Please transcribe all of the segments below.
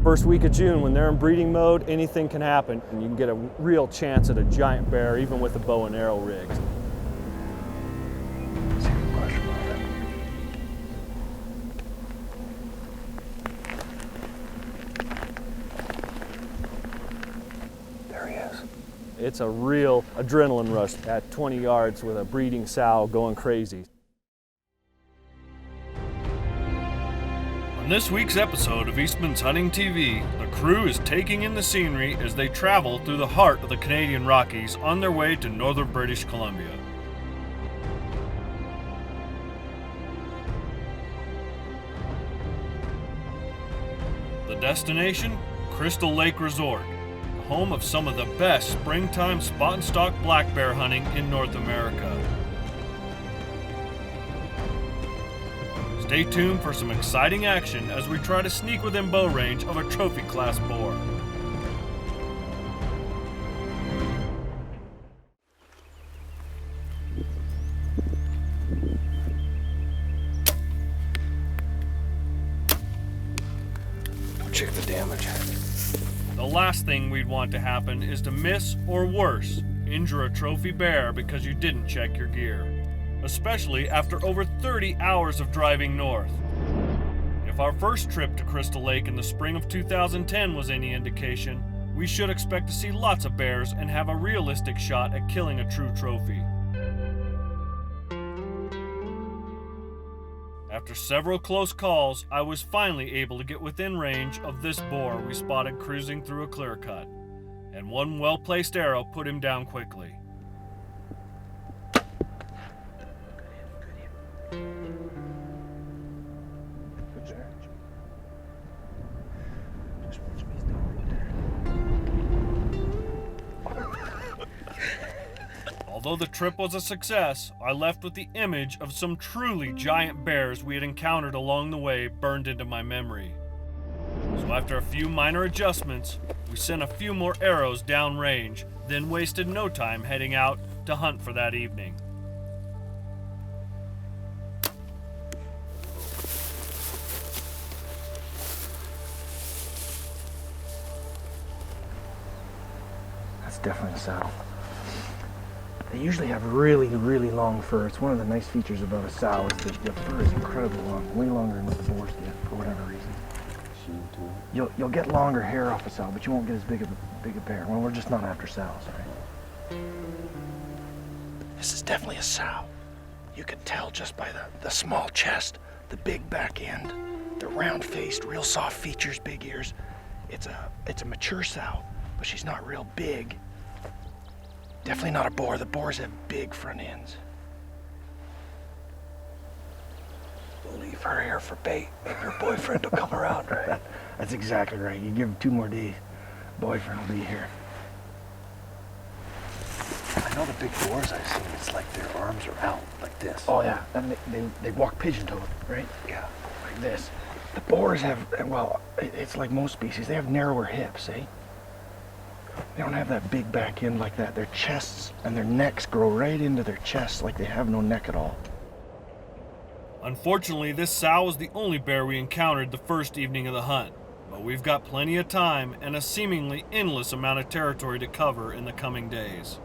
First week of June, when they're in breeding mode, anything can happen, and you can get a real chance at a giant bear, even with a bow and arrow rig. There he is. It's a real adrenaline rush at 20 yards with a breeding sow going crazy. On this week's episode of Eastmans Hunting TV, the crew is taking in the scenery as they travel through the heart of the Canadian Rockies on their way to northern British Columbia. The destination? Crystal Lake Resort, home of some of the best springtime spot and stalk black bear hunting in North America. Stay tuned for some exciting action as we try to sneak within bow range of a trophy class boar. Check the damage. The last thing we'd want to happen is to miss, or worse, injure a trophy bear because you didn't check your gear, especially after over 30 hours of driving north. If our first trip to Crystal Lake in the spring of 2010 was any indication, we should expect to see lots of bears and have a realistic shot at killing a true trophy. After several close calls, I was finally able to get within range of this boar we spotted cruising through a clear cut, and one well-placed arrow put him down quickly. Although the trip was a success, I left with the image of some truly giant bears we had encountered along the way burned into my memory. So after a few minor adjustments, we sent a few more arrows downrange, then wasted no time heading out to hunt for that evening. That's definitely a sow. They usually have really, really long fur. It's one of the nice features about a sow is that the fur is incredibly long, way longer than what the boars get for whatever reason. You'll get longer hair off a sow, but you won't get as big a bear. Well, we're just not after sows, right? This is definitely a sow. You can tell just by the small chest, the big back end, the round-faced, real soft features, big ears. It's a mature sow, but she's not real big. Definitely not a boar. The boars have big front ends. We'll leave her here for bait. Maybe her boyfriend will come around, right? That's exactly right. You give him 2 more days, boyfriend will be here. I know the big boars I've seen, it's like their arms are out, like this. Oh yeah, and they walk pigeon-toed, right? Yeah. Like this. The boars have, well, it's like most species, they have narrower hips, eh? They don't have that big back end like that. Their chests and their necks grow right into their chests like they have no neck at all. Unfortunately, this sow was the only bear we encountered the first evening of the hunt, but we've got plenty of time and a seemingly endless amount of territory to cover in the coming days.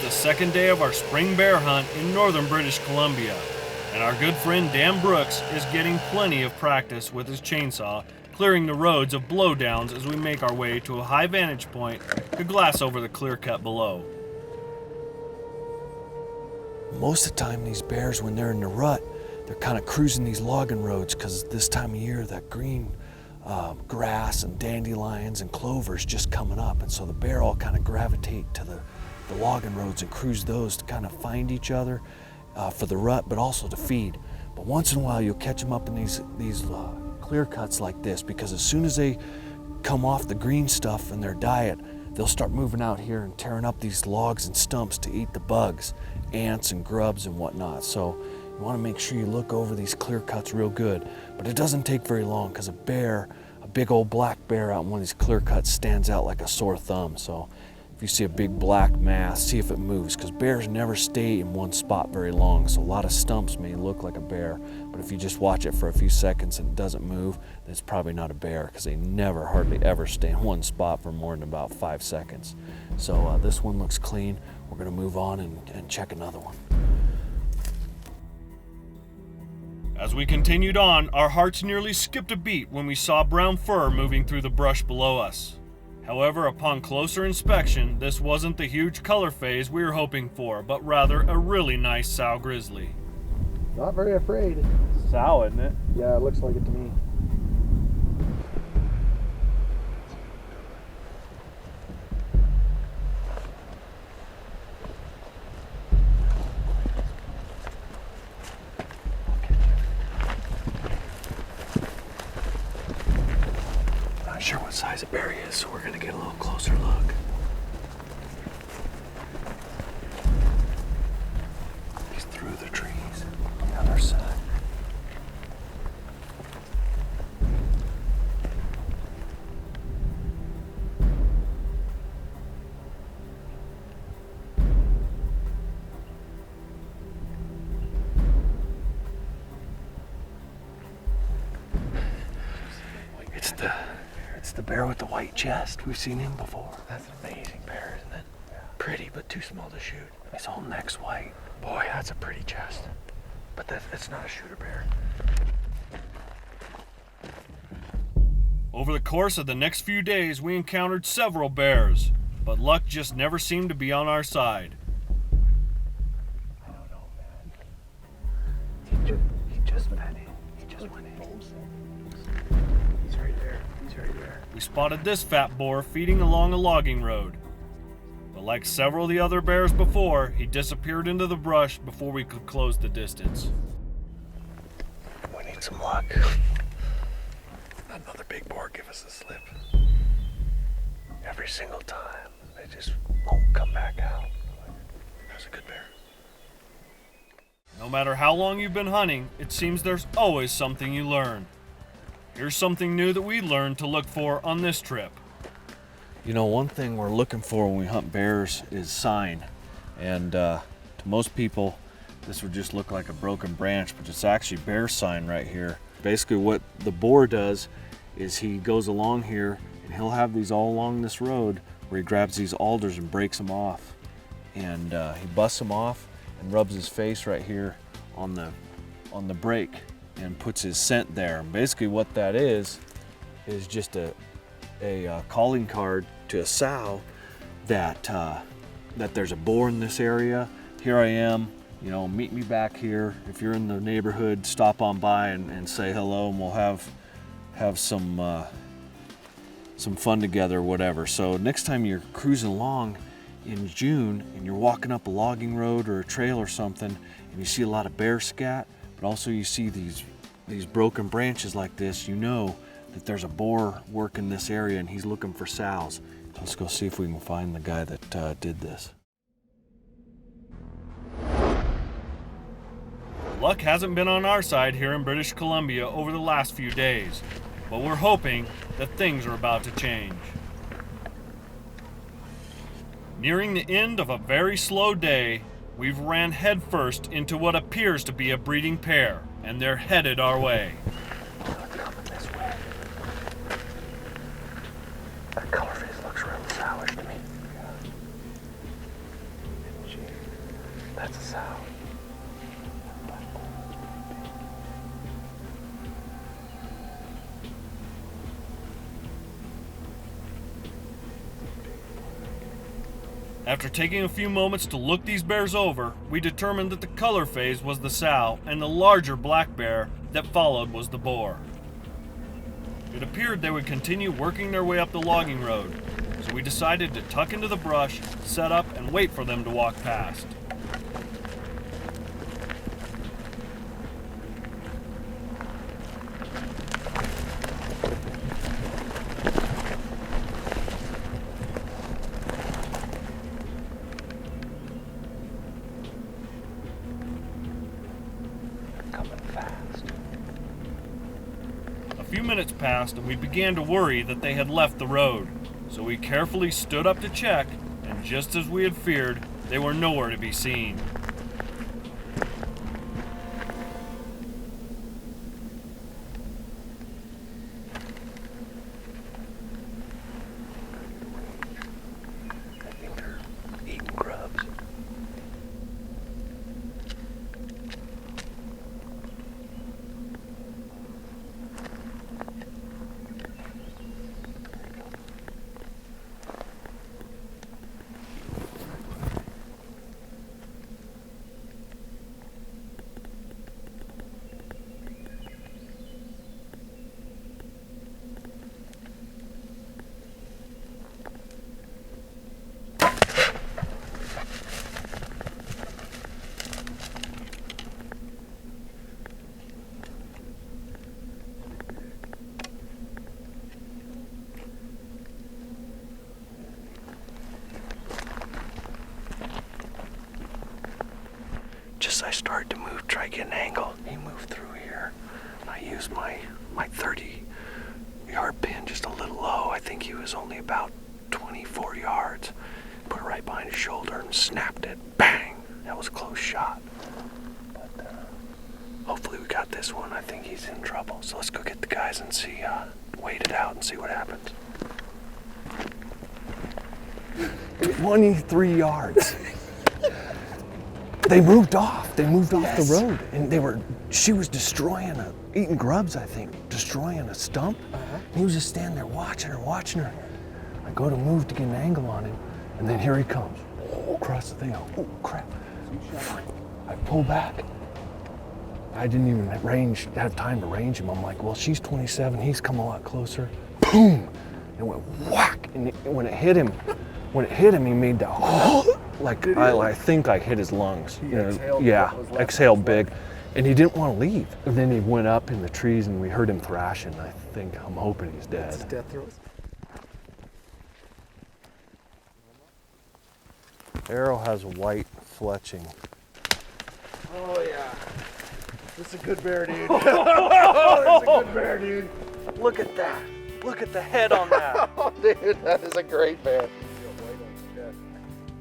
Second day of our spring bear hunt in northern British Columbia, and our good friend Dan Brooks is getting plenty of practice with his chainsaw, clearing the roads of blowdowns as we make our way to a high vantage point to glass over the clear cut below. Most of the time these bears, when they're in the rut, they're kind of cruising these logging roads because this time of year that green grass and dandelions and clover is just coming up, and so the bear all kind of gravitate to the logging roads and cruise those to kind of find each other for the rut, but also to feed. But once in a while you'll catch them up in these clear cuts like this, because as soon as they come off the green stuff in their diet, they'll start moving out here and tearing up these logs and stumps to eat the bugs, ants and grubs and whatnot. So you want to make sure you look over these clear cuts real good. But it doesn't take very long, because a bear a big old black bear out in one of these clear cuts stands out like a sore thumb. So if you see a big black mass, see if it moves, because bears never stay in one spot very long. So a lot of stumps may look like a bear, but if you just watch it for a few seconds and it doesn't move, then it's probably not a bear, because they never, hardly ever stay in one spot for more than about 5 seconds. So this one looks clean. We're gonna move on and check another one. As we continued on, our hearts nearly skipped a beat when we saw brown fur moving through the brush below us. However, upon closer inspection, this wasn't the huge color phase we were hoping for, but rather a really nice sow grizzly. Not very afraid. Sow, isn't it? Yeah, it looks like it to me. Not sure what size a bear is, so we're gonna get a little closer look. He's through the trees on the other side. It's the bear with the white chest. We've seen him before. That's an amazing bear, isn't it? Yeah. Pretty, but too small to shoot. His whole neck's white. Boy, that's a pretty chest. But it's not a shooter bear. Over the course of the next few days, we encountered several bears, but luck just never seemed to be on our side. I don't know, man. He just went in. He just went in. He's right there. He's right there. We spotted this fat boar feeding along a logging road. But like several of the other bears before, he disappeared into the brush before we could close the distance. We need some luck. Another big boar give us the slip. Every single time. They just won't come back out. That's a good bear. No matter how long you've been hunting, it seems there's always something you learn. Here's something new that we learned to look for on this trip. You know, one thing we're looking for when we hunt bears is sign. And to most people, this would just look like a broken branch, but it's actually bear sign right here. Basically what the boar does is he goes along here and he'll have these all along this road where he grabs these alders and breaks them off. And he busts them off and rubs his face right here on the break and puts his scent there. And basically what that is just a calling card to a sow that there's a boar in this area. Here I am, you know, meet me back here. If you're in the neighborhood, stop on by and say hello, and we'll have some fun together or whatever. So next time you're cruising along in June and you're walking up a logging road or a trail or something and you see a lot of bear scat, but also you see these broken branches like this, you know that there's a boar working this area and he's looking for sows. Let's go see if we can find the guy that did this. Luck hasn't been on our side here in British Columbia over the last few days, but we're hoping that things are about to change. Nearing the end of a very slow day, we've ran headfirst into what appears to be a breeding pair, and they're headed our way. Coming this way. That color face looks real sourish to me. Yeah. That's a sow. After taking a few moments to look these bears over, we determined that the color phase was the sow and the larger black bear that followed was the boar. It appeared they would continue working their way up the logging road, so we decided to tuck into the brush, set up, and wait for them to walk past. A few minutes passed and we began to worry that they had left the road. So we carefully stood up to check, and just as we had feared, they were nowhere to be seen. I think they're eating grubs. Just as I started to move, try to get an angle, he moved through here. I used my 30-yard pin just a little low. I think he was only about 24 yards. Put it right behind his shoulder and snapped it. Bang! That was a close shot. But hopefully we got this one. I think he's in trouble. So let's go get the guys and see, wait it out and see what happens. 23 yards. They moved off. They moved off the road, and she was eating grubs, I think, destroying a stump. And he was just standing there watching her. I go to move to get an angle on him, and then here he comes. Across the thing. Oh, crap. I pull back. I didn't even have time to range him. I'm like, well, she's 27. He's come a lot closer. Boom! It went whack. And when it hit him, he made that like I think I hit his lungs. Exhaled big, and he didn't want to leave. And then he went up in the trees, and we heard him thrashing. I'm hoping he's dead. That's death throes. Arrow has white fletching. Oh yeah, this is a good bear, dude. Oh, that's a good bear, dude. Look at that. Look at the head on that. Oh, dude, that is a great bear.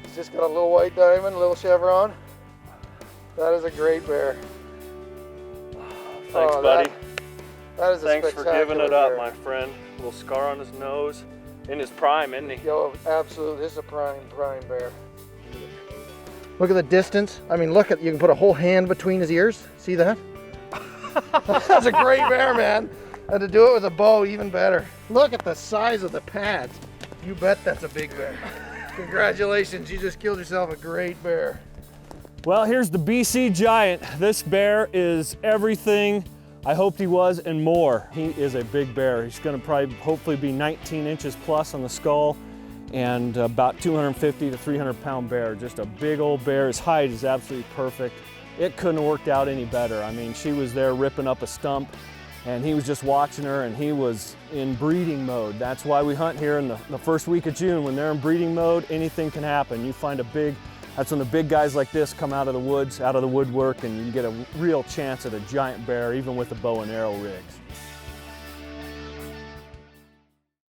He's just got a little white diamond, a little chevron. That is a great bear. Thanks, buddy. That is a Thanks for giving it up, bear. my friend. A little scar on his nose. In his prime, isn't he? Yo, absolutely. This is a prime bear. Look at the distance. I mean, you can put a whole hand between his ears. See that? That's a great bear, man. And to do it with a bow, even better. Look at the size of the pads. You bet that's a big bear. Congratulations, you just killed yourself a great bear. Well, here's the BC Giant. This bear is everything I hoped he was and more. He is a big bear. He's gonna hopefully be 19 inches plus on the skull and about 250 to 300 pound bear. Just a big old bear. His height is absolutely perfect. It couldn't have worked out any better. I mean, she was there ripping up a stump and he was just watching her, and he was in breeding mode. That's why we hunt here in the first week of June. When they're in breeding mode, anything can happen. You find that's when the big guys like this come out of the woods, out of the woodwork, and you get a real chance at a giant bear, even with the bow and arrow rigs.